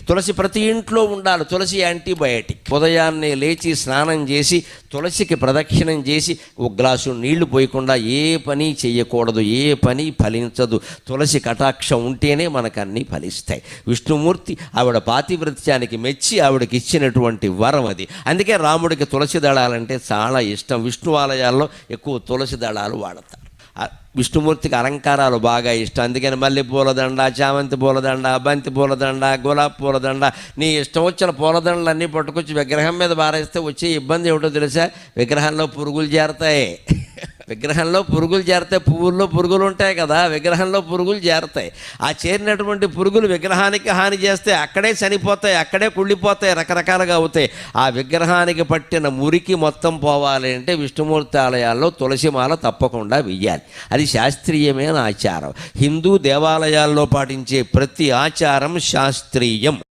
తులసి ప్రతి ఇంట్లో ఉండాలి. తులసి యాంటీబయాటిక్. ఉదయాన్నే లేచి స్నానం చేసి తులసికి ప్రదక్షిణం చేసి ఒక గ్లాసు నీళ్లు పోయకుండా ఏ పని చేయకూడదు. ఏ పని ఫలించదు. తులసి కటాక్షం ఉంటేనే మనకు అన్నీ ఫలిస్తాయి. విష్ణుమూర్తి ఆవిడ పాతివ్రత్యానికి మెచ్చి ఆవిడకి ఇచ్చినటువంటి వరం అది. అందుకే రాముడికి తులసి దళాలంటే చాలా ఇష్టం. విష్ణు ఆలయాల్లో ఎక్కువ తులసి దళాలు వాడతారు. విష్ణుమూర్తికి అలంకారాలు బాగా ఇష్టం. అందుకని మల్లె పూలదండ, చామంతి పూలదండ, బంతి పూలదండ, గులాబీ పూలదండ, నీ ఇష్టం వచ్చిన పూలదండలన్నీ పట్టుకొచ్చి విగ్రహం మీద బారేస్తే వచ్చే ఇబ్బంది ఏమిటో తెలుసా? విగ్రహంలో పురుగులు చేరతాయి. విగ్రహంలో పురుగులు చేరతాయి. పువ్వుల్లో పురుగులు ఉంటాయి కదా, విగ్రహంలో పురుగులు చేరతాయి. ఆ చేరినటువంటి పురుగులు విగ్రహానికి హాని చేస్తే అక్కడే చనిపోతాయి, అక్కడే కుళ్ళిపోతాయి, రకరకాలుగా అవుతాయి. ఆ విగ్రహానికి పట్టిన మురికి మొత్తం పోవాలి అంటే విష్ణుమూర్తి ఆలయాల్లో తులసిమాల తప్పకుండా వెయ్యాలి. అది శాస్త్రీయమైన ఆచారం. హిందూ దేవాలయాల్లో పాటించే ప్రతి ఆచారం శాస్త్రీయం.